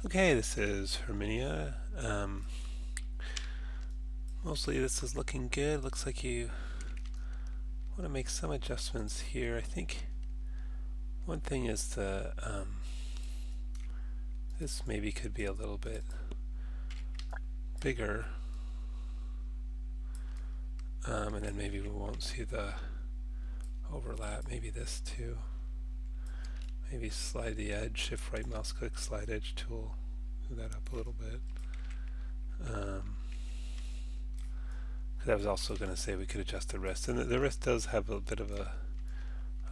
Okay, this is Herminia. Mostly this is looking good. Looks like you want to make some adjustments here. I think one thing is this maybe could be a little bit bigger, and then maybe we won't see the overlap. Maybe this too. Maybe slide the edge, shift right mouse click, slide edge tool, move that up a little bit. 'Cause I was also going to say we could adjust the wrist, and the wrist does have a bit of a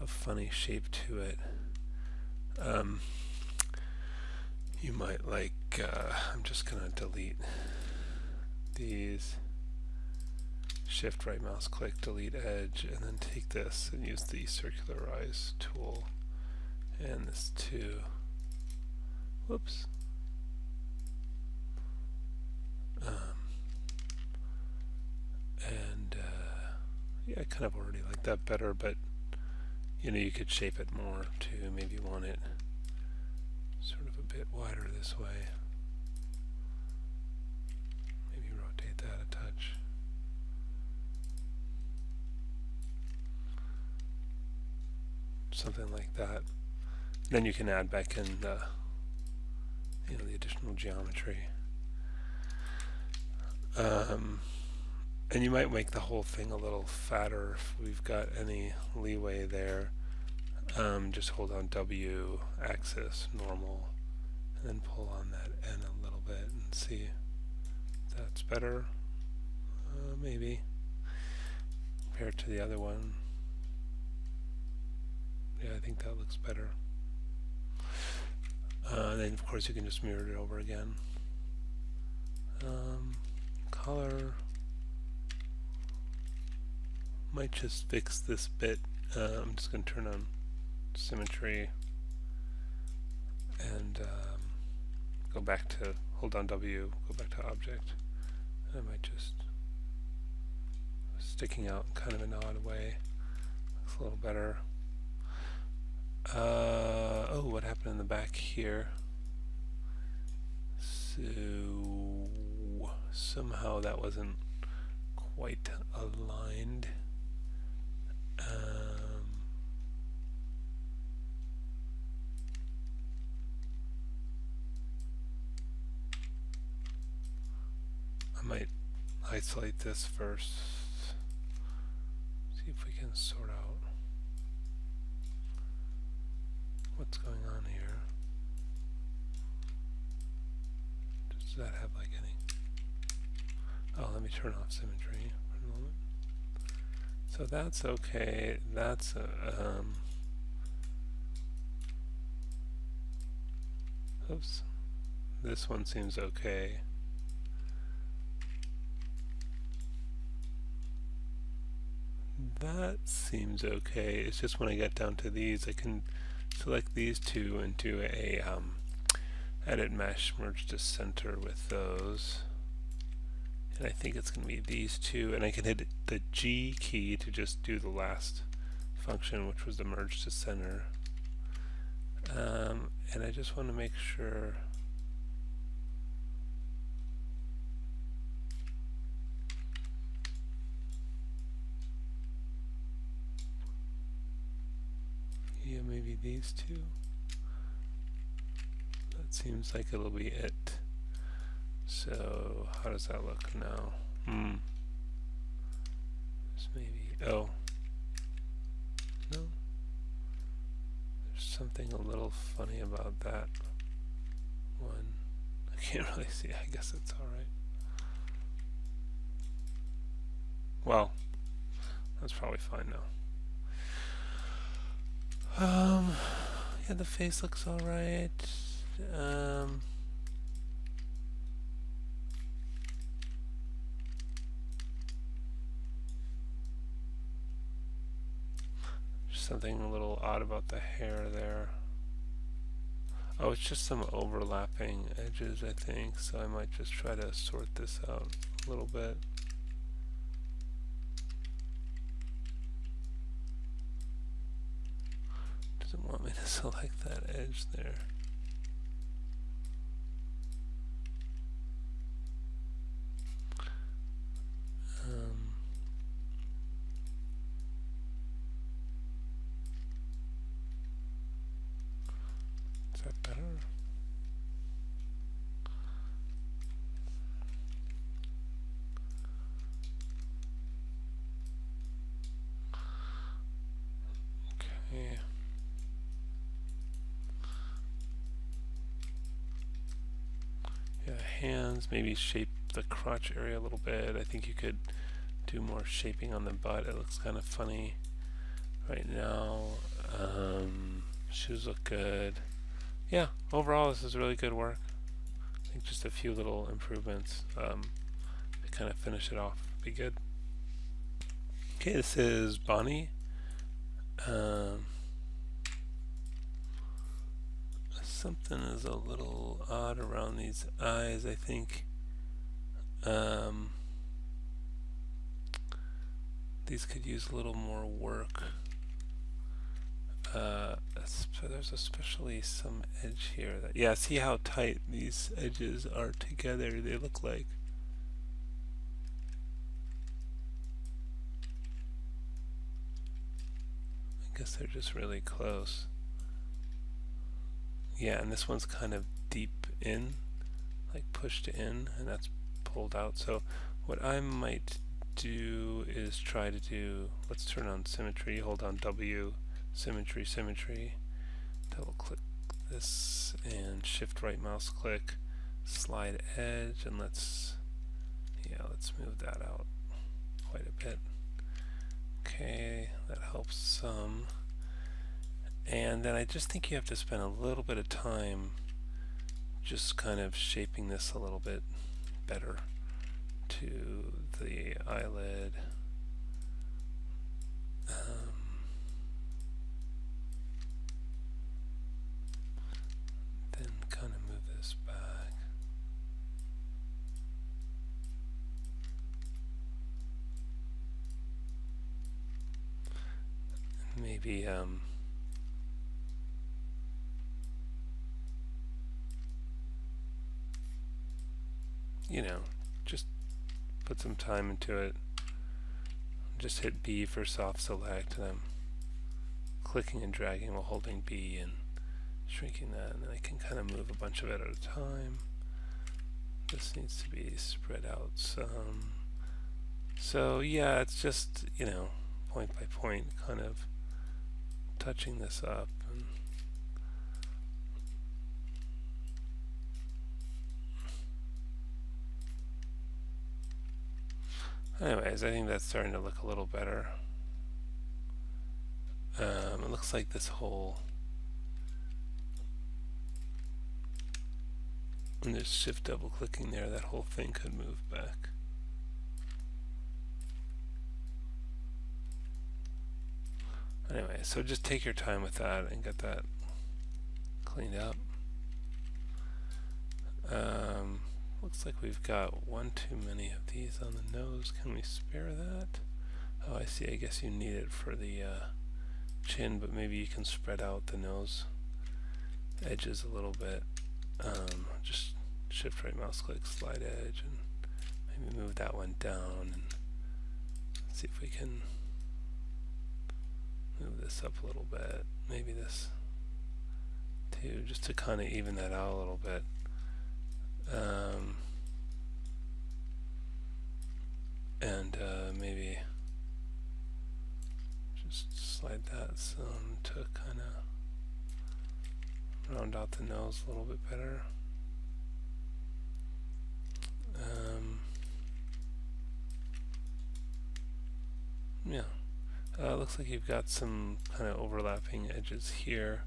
funny shape to it. You might like, I'm just going to delete these, shift right mouse click, delete edge, and then take this and use the circularize tool, and this too. Whoops. Yeah, I kind of already like that better, but you could shape it more too. Maybe you want it sort of a bit wider this way. Maybe rotate that a touch. Something like that. Then you can add back in the additional geometry. And you might make the whole thing a little fatter if we've got any leeway there. Just hold on W, axis, normal, and then pull on that N a little bit and see if that's better. Maybe. Compared to the other one. Yeah, I think that looks better. Then of course you can just mirror it over again. Color. Might just fix this bit. I'm just going to turn on symmetry and go back to, hold on W, go back to object. I might just sticking out in kind of an odd way. Looks a little better. Oh, what happened in the back here? So somehow that wasn't quite aligned. I might isolate this first. See if we can sort out what's going on here. Does that have like any? Oh, let me turn off symmetry for a moment. So that's okay. That's oops. This one seems okay. That seems okay. It's just when I get down to these, I can select these two and do a edit mesh, merge to center with those. And I think it's going to be these two, and I can hit the G key to just do the last function, which was the merge to center. And I just want to make sure maybe these two. That seems like it'll be it. So how does that look now? This maybe, oh no, there's something a little funny about that one. I can't really see. I guess it's alright. Well, that's probably fine now. Yeah, the face looks alright. Something a little odd about the hair there. Oh, it's just some overlapping edges, I think, so I might just try to sort this out a little bit. Doesn't want me to select that edge there. hands, maybe shape the crotch area a little bit. I think you could do more shaping on the butt. It looks kind of funny right now. Shoes look good. Yeah, overall this is really good work. I think just a few little improvements to kind of finish it off. Be good. Okay, this is Bonnie. Something is a little odd around these eyes, I think. These could use a little more work. So there's especially some edge here that, yeah, see how tight these edges are together, they look like. I guess they're just really close. Yeah, and this one's kind of deep in, like pushed in, and that's pulled out. So what I might do is try to do, let's turn on symmetry, hold on W, symmetry, double click this and shift right mouse click, slide edge, and let's move that out quite a bit. Okay, that helps some. And then I just think you have to spend a little bit of time just kind of shaping this a little bit better to the eyelid. Then kind of move this back. Maybe you know, just put some time into it. Just hit B for soft select, and I'm clicking and dragging while holding B and shrinking that, and then I can kind of move a bunch of it at a time. This needs to be spread out some. So yeah, it's just, you know, point by point kind of touching this up. And anyways, I think that's starting to look a little better. It looks like this whole, and there's shift double clicking there, that whole thing could move back. Anyway, so just take your time with that and get that cleaned up. Looks like we've got one too many of these on the nose. Can we spare that? Oh, I see. I guess you need it for the chin, but maybe you can spread out the nose edges a little bit. Just shift right mouse click, slide edge, and maybe move that one down, and see if we can move this up a little bit. Maybe this too, just to kind of even that out a little bit. And maybe just slide that some to kind of round out the nose a little bit better. Yeah, looks like you've got some kind of overlapping edges here.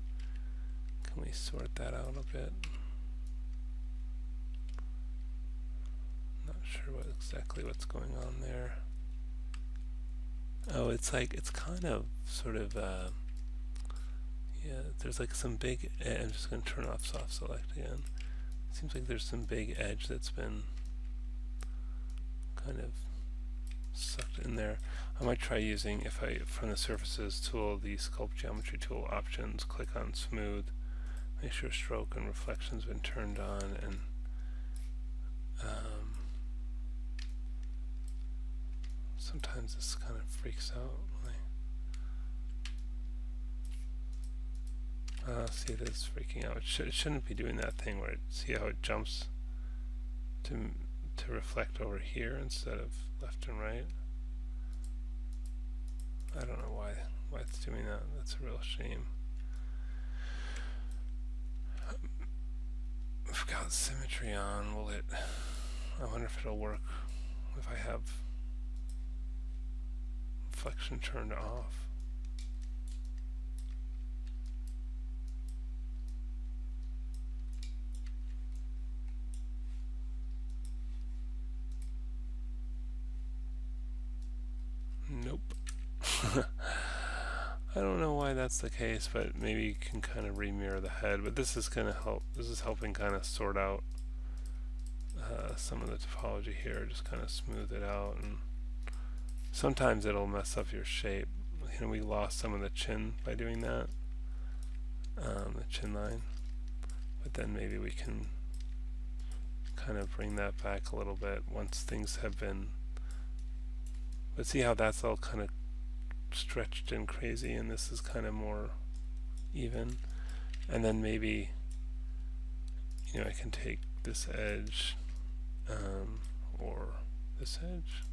Can we sort that out a bit? Not sure exactly what's going on there. Oh, it's like, it's kind of sort of, yeah, there's like some big, I'm just going to turn off soft select again. It seems like there's some big edge that's been kind of sucked in there. I might try using, if I, from the surfaces tool, the sculpt geometry tool options, click on smooth, make sure stroke and reflection's been turned on, and sometimes this kind of freaks out. See, it is freaking out. It shouldn't be doing that thing where see how it jumps to reflect over here instead of left and right. I don't know why it's doing that. That's a real shame. I've got symmetry on, will it... I wonder if it'll work if I have reflection turned off. Nope. I don't know why that's the case, but maybe you can kind of remirror the head. But this is going to help. This is helping kind of sort out some of the topology here, just kind of smooth it out. And sometimes it'll mess up your shape. You know, we lost some of the chin by doing that, the chin line. But then maybe we can kind of bring that back a little bit once things have been. But see how that's all kind of stretched and crazy, and this is kind of more even. And then maybe, you know, I can take this edge or this edge.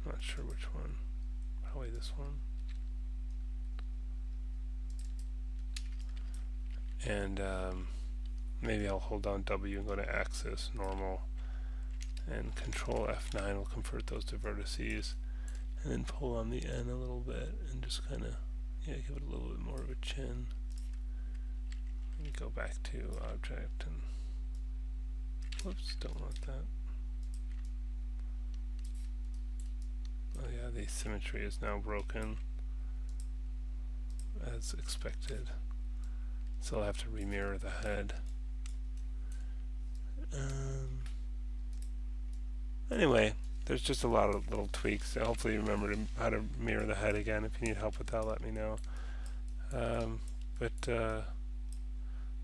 I'm not sure which one. Probably this one. And maybe I'll hold down W and go to axis, normal, and Control F9 will convert those to vertices, and then pull on the N a little bit and just kind of, yeah, give it a little bit more of a chin. And go back to object and, whoops, don't want that. Oh yeah, the symmetry is now broken as expected. So I'll have to remirror the head. Anyway, there's just a lot of little tweaks. So hopefully you remember how to mirror the head again. If you need help with that, let me know.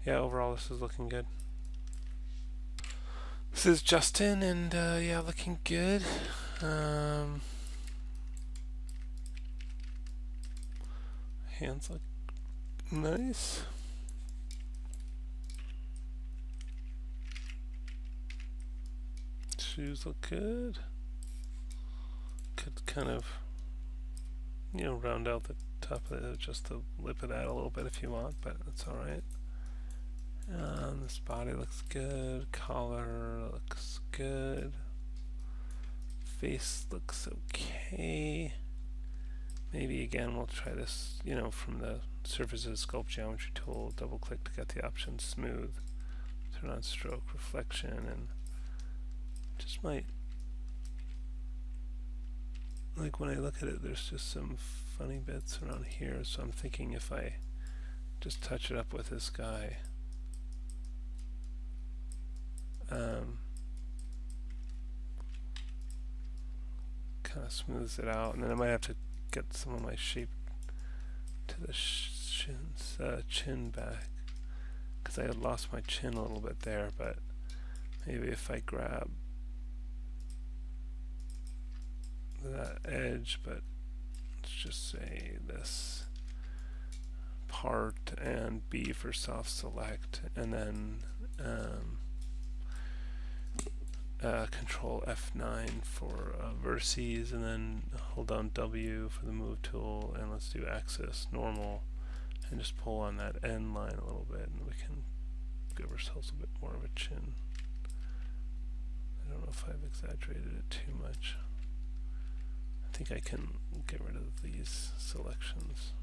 Yeah, overall this is looking good. This is Justin, and yeah, looking good. Hands look nice. Shoes look good. Could kind of, you know, round out the top of it just to lip it out a little bit if you want, but that's alright. This body looks good. Collar looks good. Face looks okay. Maybe again we'll try this, you know, from the Surfaces Sculpt Geometry tool, double click to get the option smooth, turn on stroke reflection, and just might, like when I look at it, there's just some funny bits around here, so I'm thinking if I just touch it up with this guy, kind of smooths it out, and then I might have to get some of my shape to the chin back, because I had lost my chin a little bit there, but maybe if I grab that edge, but let's just say this part and B for soft select, and then Control F9 for vertices, and then hold down W for the move tool, and let's do axis normal, and just pull on that N line a little bit, and we can give ourselves a bit more of a chin. I don't know if I've exaggerated it too much. I think I can get rid of these selections.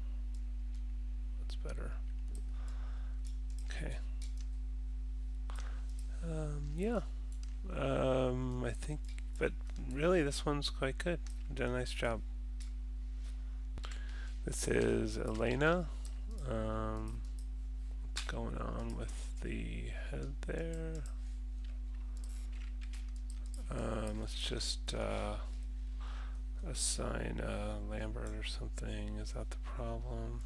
That's better. Okay. Yeah. I think, but really this one's quite good. Did a nice job. This is Elena. What's going on with the head there? Let's just assign Lambert or something. Is that the problem?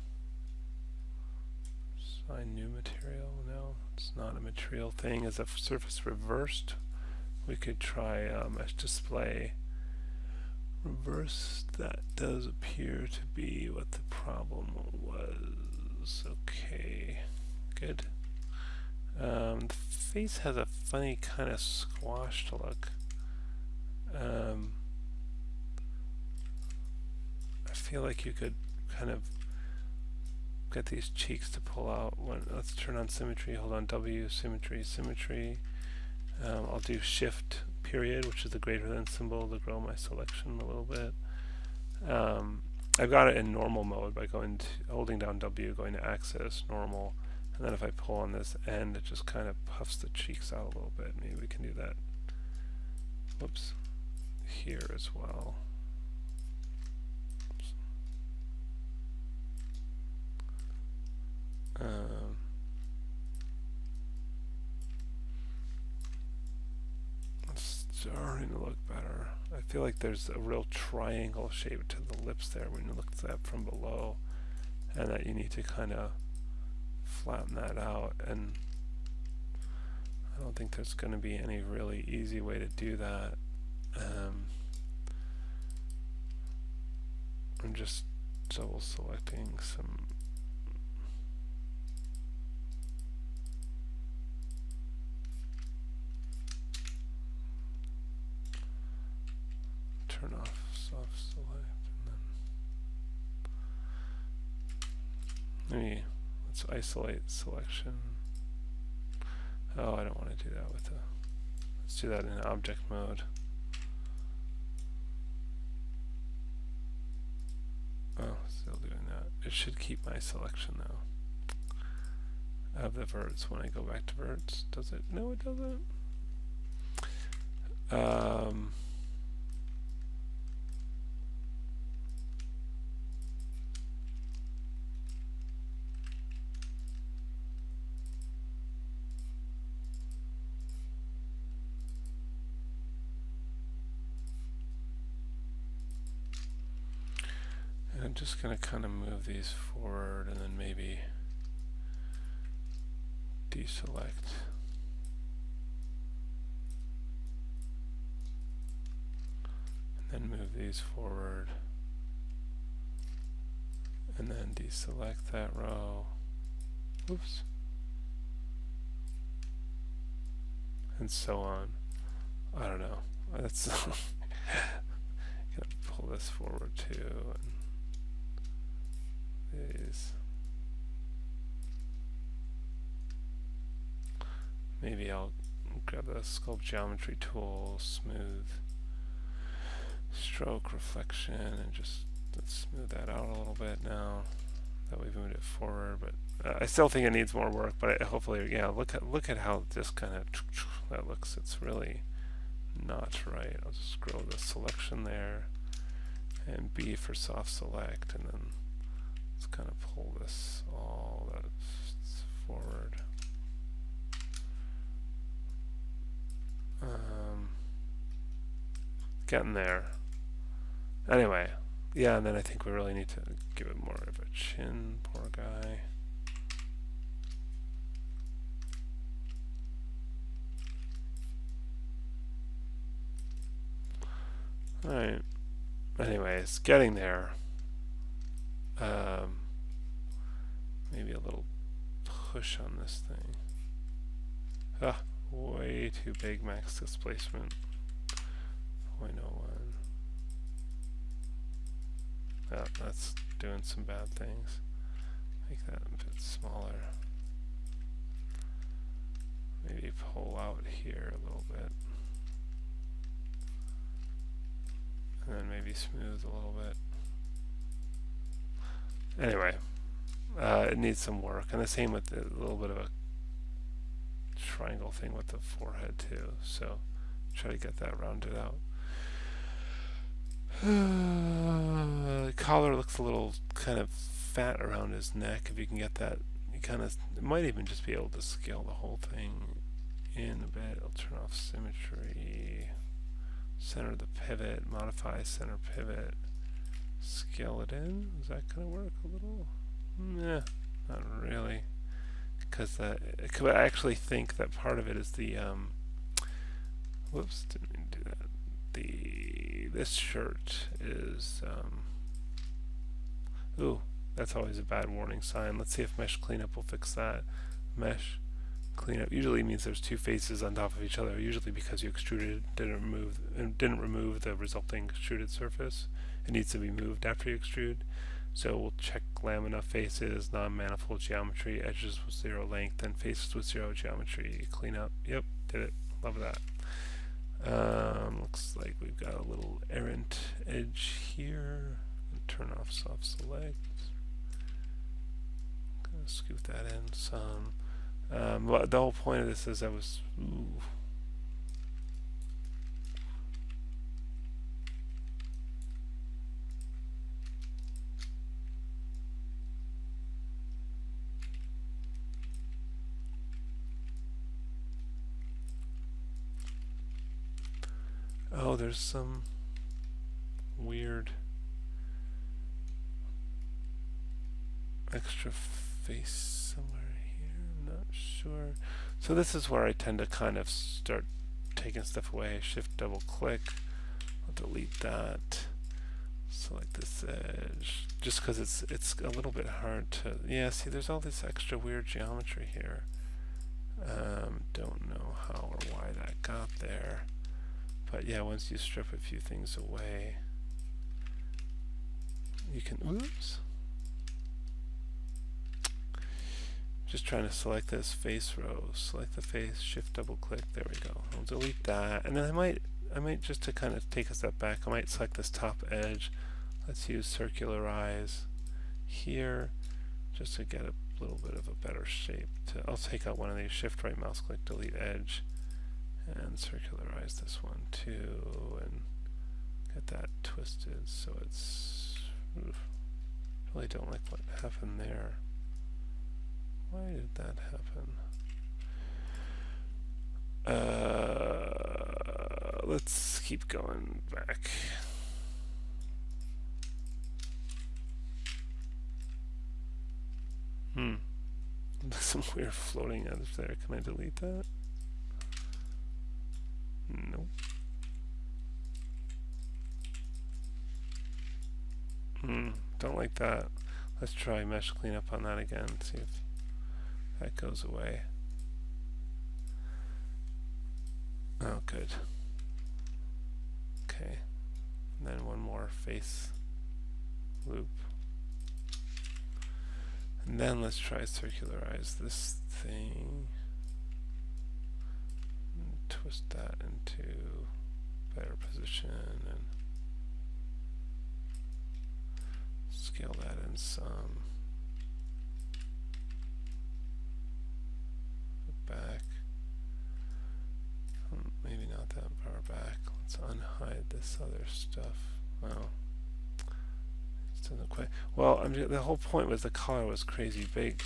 Assign new material? No, it's not a material thing. Is a surface reversed? We could try mesh display reverse. That does appear to be what the problem was. Okay, good. The face has a funny kind of squashed look. I feel like you could kind of get these cheeks to pull out. Let's turn on symmetry. Hold on, W, symmetry, symmetry. I'll do shift period, which is the greater than symbol, to grow my selection a little bit. I've got it in normal mode by holding down W, going to axis, normal, and then if I pull on this end, it just kind of puffs the cheeks out a little bit. Maybe we can do that. Whoops. Here as well. It's starting to look better. I feel like there's a real triangle shape to the lips there when you look at that from below, and that you need to kind of flatten that out, and I don't think there's going to be any really easy way to do that. I'm just double selecting some turn off soft select, and then maybe let's isolate selection. Oh, I don't want to do that with the, let's do that in object mode. Oh, still doing that. It should keep my selection though of the verts when I go back to verts. Does it? No, it doesn't. I'm just going to kind of move these forward and then maybe deselect. And then move these forward. And then deselect that row. Oops. And so on. I don't know. That's gonna pull this forward too. And these. Maybe I'll grab the sculpt geometry tool, smooth, stroke, reflection, and just let's smooth that out a little bit now that we've moved it forward. But I still think it needs more work. But hopefully, yeah. Look at how this kind of that looks. It's really not right. I'll just grow the selection there, and B for soft select, and then let's kind of pull this all that forward. Getting there. Anyway, yeah, and then I think we really need to give it more of a chin, poor guy. Alright. Anyways, getting there. Maybe a little push on this thing. Ah, way too big max displacement. 0.01. Oh, that's doing some bad things. Make that a bit smaller. Maybe pull out here a little bit. And then maybe smooth a little bit. Anyway, it needs some work. And the same with a little bit of a triangle thing with the forehead too. So try to get that rounded out. The collar looks a little kind of fat around his neck. If you can get that, you kind of, it might even just be able to scale the whole thing in a bit. I'll turn off symmetry, center the pivot, modify center pivot, scale it in. Is that going to work a little? Nah, not really. Because I actually think that part of it is the, whoops, didn't mean to do that. This shirt is, ooh, that's always a bad warning sign. Let's see if mesh cleanup will fix that. Mesh cleanup usually means there's two faces on top of each other, usually because you extruded, didn't remove the resulting extruded surface. It needs to be moved after you extrude. So we'll check lamina faces, non-manifold geometry, edges with 0 length, and faces with 0 geometry. Clean up. Yep, did it. Love that. Looks like we've got a little errant edge here. Turn off soft select. Gonna scoot that in some. Well, the whole point of this is I was. Ooh. Oh, there's some weird extra face somewhere here. I'm not sure. So this is where I tend to kind of start taking stuff away. Shift double click. I'll delete that. Select this edge. Just because it's a little bit hard to. Yeah, see, there's all this extra weird geometry here. Don't know how or why that got there. But yeah, once you strip a few things away, you can. Oops. Just trying to select this face row. Select the face, shift double click. There we go. I'll delete that. And then I might just to kind of take a step back, I might select this top edge. Let's use circularize here just to get a little bit of a better shape. I'll take out one of these, shift right mouse click, delete edge, and circularize this one too, and get that twisted so it's. Really don't like what happened there. Why did that happen? Let's keep going back. There's some weird floating edge there. Can I delete that? Nope. Don't like that. Let's try mesh cleanup on that again. See if that goes away. Oh, good. Okay. And then one more face loop. And then let's try circularize this thing. And twist that into better position and scale that in some. Back. Maybe not that far back. Let's unhide this other stuff. Well, it doesn't quite. Well, the whole point was the color was crazy big,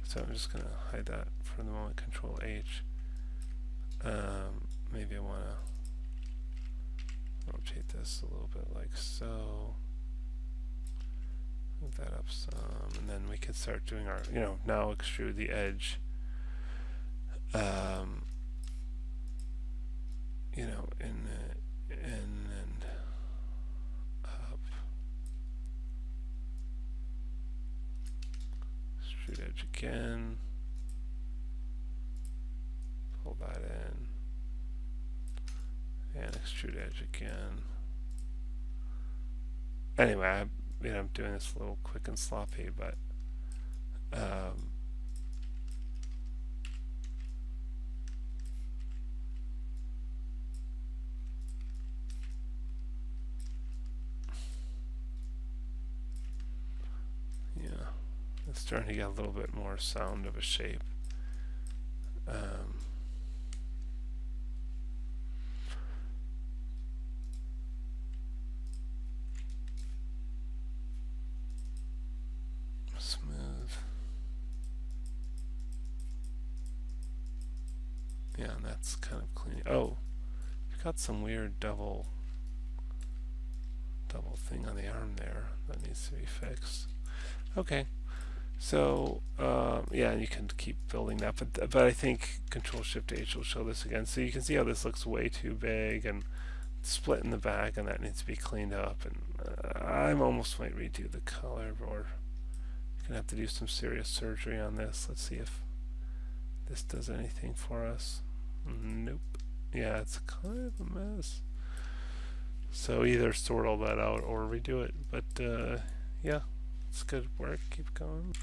so I'm just gonna hide that for the moment. Control H. Maybe I want to rotate this a little bit like so. Move that up some, and then we can start doing our, now extrude the edge. In and up. Extrude edge again. Pull that in. And extrude edge again. Anyway, I'm doing this a little quick and sloppy, but it's starting to get a little bit more sound of a shape. Smooth. Yeah, and that's kind of clean. Oh, we've got some weird double thing on the arm there that needs to be fixed. Okay. So yeah, you can keep building that, but I think Control Shift H will show this again. So you can see how this looks way too big and split in the back, and that needs to be cleaned up. And I almost might redo the color, or gonna have to do some serious surgery on this. Let's see if this does anything for us. Nope. Yeah, it's kind of a mess. So either sort all that out or redo it. But yeah. That's good work. Keep going.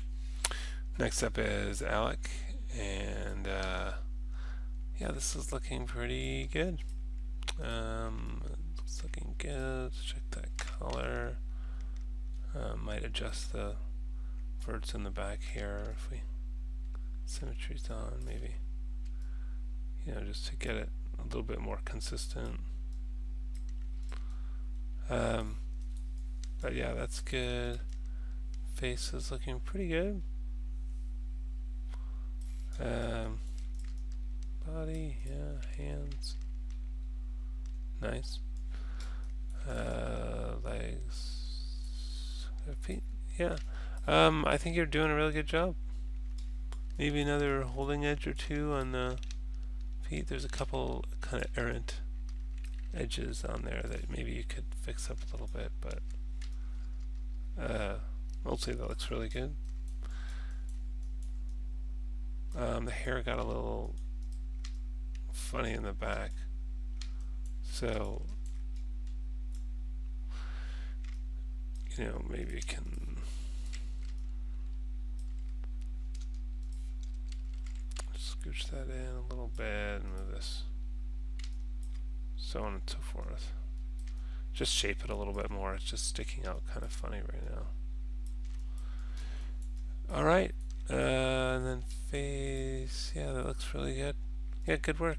Next up is Alec, and yeah, this is looking pretty good. It's looking good. Let's check that color. Might adjust the verts in the back here if we symmetry's on, maybe. Just to get it a little bit more consistent. But yeah, that's good. Face is looking pretty good. Body, yeah, hands, nice. Legs, feet, yeah. I think you're doing a really good job. Maybe another holding edge or two on the feet. There's a couple kind of errant edges on there that maybe you could fix up a little bit, but mostly that looks really good. The hair got a little funny in the back, so maybe you can scooch that in a little bit and move this, so on and so forth. Just shape it a little bit more. It's just sticking out kind of funny right now. Alright, and then face, yeah, that looks really good. Yeah, good work.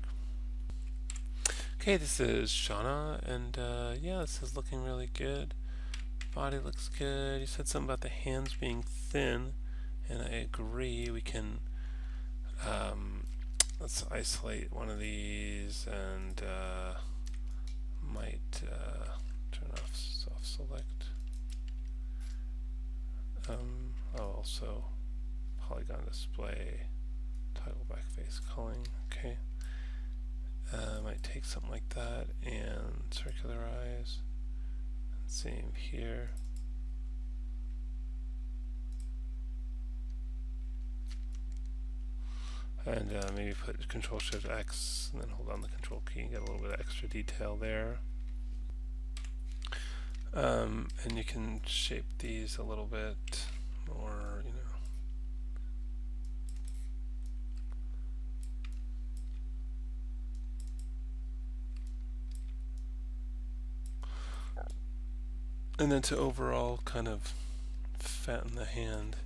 Okay, this is Shauna, and yeah, this is looking really good. Body looks good. You said something about the hands being thin, and I agree. We can let's isolate one of these and might turn off soft select. Also polygon display, toggle back face culling. Okay. Might take something like that and circularize. Same here. And maybe put Control Shift X and then hold down the Control key and get a little bit of extra detail there. And you can shape these a little bit more, And then to overall kind of fatten the hand,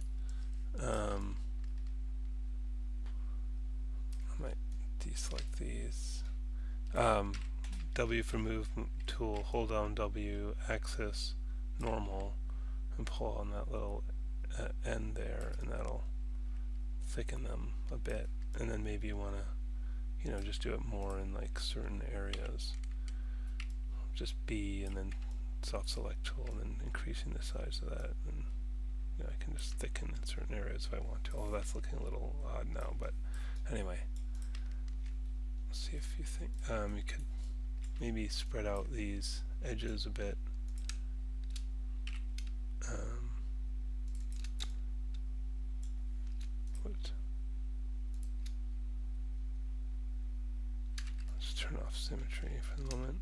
I might deselect these. W for move tool, hold down W, axis, normal, and pull on that little end there, and that'll thicken them a bit. And then maybe you want to, just do it more in like certain areas. Just B and then soft select tool and then increasing the size of that, and I can just thicken in certain areas if I want to. Although that's looking a little odd now, but anyway, let's see if you think you could maybe spread out these edges a bit. Let's turn off symmetry for the moment.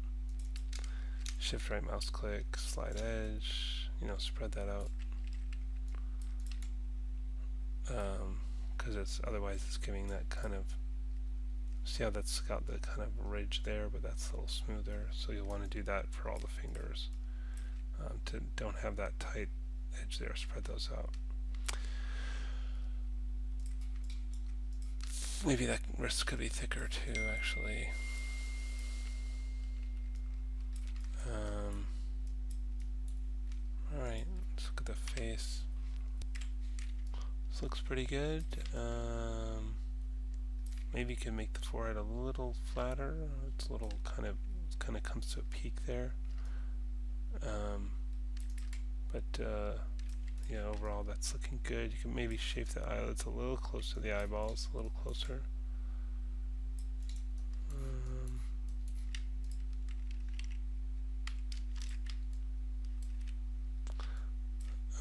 Shift right mouse click, slide edge, spread that out. Because otherwise it's giving that kind of, see how that's got the kind of ridge there, but that's a little smoother. So you'll want to do that for all the fingers. To don't have that tight edge there, spread those out. Maybe that wrist could be thicker too, actually. Alright, let's look at the face. This looks pretty good. Maybe you can make the forehead a little flatter. It's a little kind of comes to a peak there. Yeah, overall that's looking good. You can maybe shape the eyelids a little close to the eyeballs, a little closer.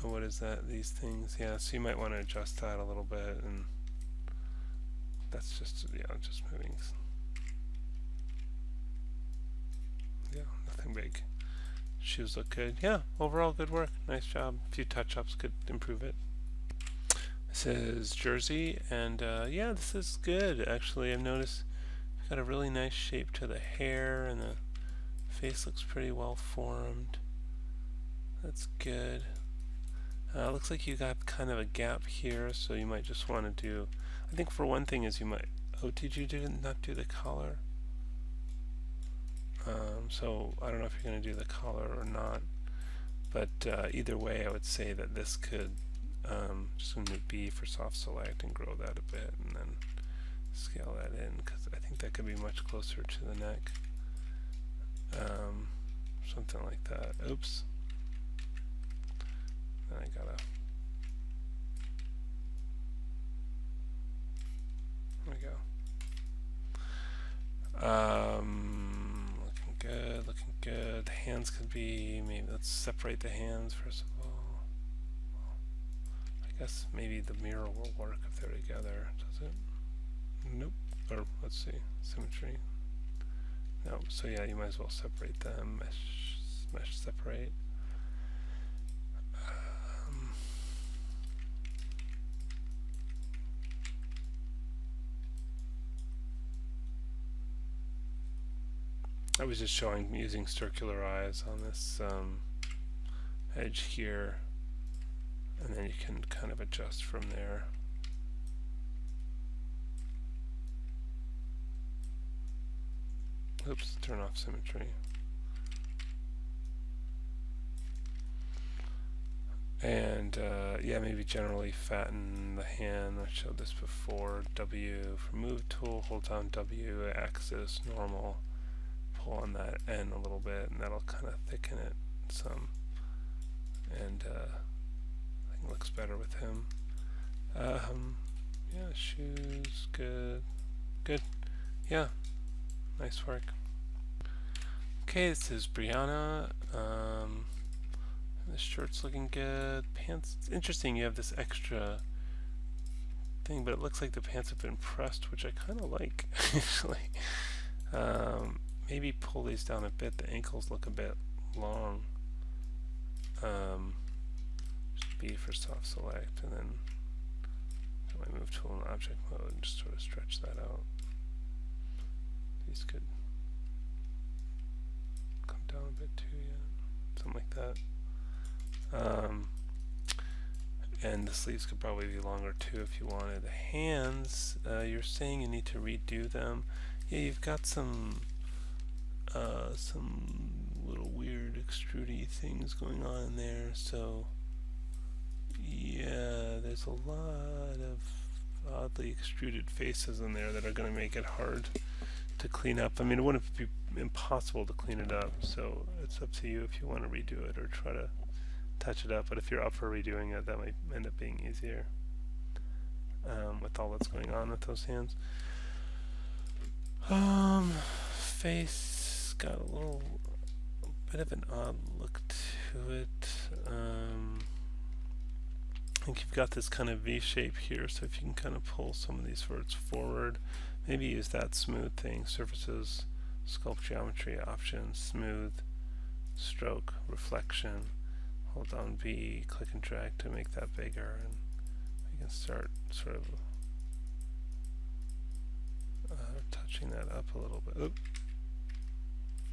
What is that? These things, yeah. So you might want to adjust that a little bit, and that's just just moving. Yeah, nothing big. Shoes look good. Yeah, overall good work. Nice job. A few touch-ups could improve it. This is Jersey, and yeah, this is good. Actually, I've noticed it's got a really nice shape to the hair, and the face looks pretty well formed. That's good. Looks like you got kind of a gap here, so you might just want to do. I think for one thing is you might. Oh, did you not do the collar? So I don't know if you're going to do the collar or not, but either way, I would say that this could just going to be for soft select and grow that a bit, and then scale that in because I think that could be much closer to the neck. Something like that. Oops. Then I gotta. There we go. Looking good. Looking good. The hands could be maybe. Let's separate the hands first of all. I guess maybe the mirror will work if they're together. Does it? Nope. Or let's see. Symmetry. No. So yeah, you might as well separate them. Mesh separate. I was just showing using circular eyes on this edge here, and then you can kind of adjust from there. Oops, turn off symmetry. And yeah, maybe generally fatten the hand. I showed this before. W for move tool, hold down W, axis, normal. Pull on that end a little bit, and that'll kind of thicken it some. And I think it looks better with him. Yeah, shoes, good. Good. Yeah, nice work. Okay, this is Brianna. This shirt's looking good. Pants, it's interesting you have this extra thing, but it looks like the pants have been pressed, which I kind of like, actually. Maybe pull these down a bit. The ankles look a bit long. Just B for soft select, and then my move tool in object mode and just sort of stretch that out. These could come down a bit too, yeah. Something like that. And the sleeves could probably be longer too if you wanted. The hands, you're saying you need to redo them. Yeah, you've got some little weird extrudy things going on in there, so yeah, there's a lot of oddly extruded faces in there that are going to make it hard to clean up. I mean, it wouldn't be impossible to clean it up, so it's up to you if you want to redo it or try to touch it up, but if you're up for redoing it, that might end up being easier with all that's going on with those hands. Face got a bit of an odd look to it. I think you've got this kind of V shape here, so if you can kind of pull some of these words forward, maybe use that smooth thing, surfaces, sculpt geometry, options, smooth, stroke, reflection. Hold down V, click and drag to make that bigger, and we can start sort of touching that up a little bit. Oop.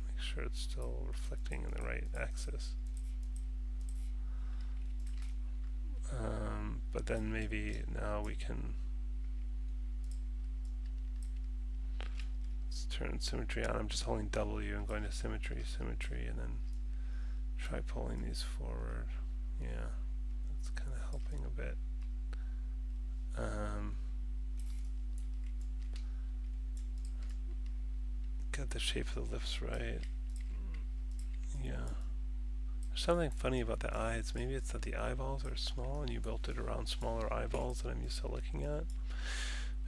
Make sure it's still reflecting in the right axis. But then maybe now we can let's turn symmetry on. I'm just holding W and going to symmetry, and then try pulling these forward. Yeah, that's kind of helping a bit. Got the shape of the lips right. Yeah. There's something funny about the eyes. Maybe it's that the eyeballs are small and you built it around smaller eyeballs that I'm used to looking at.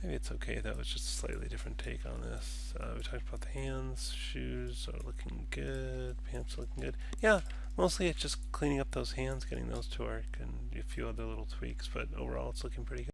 Maybe it's okay though, it's just a slightly different take on this. We talked about the hands, shoes are looking good, pants are looking good. Yeah, mostly it's just cleaning up those hands, getting those to work, and a few other little tweaks, but overall it's looking pretty good.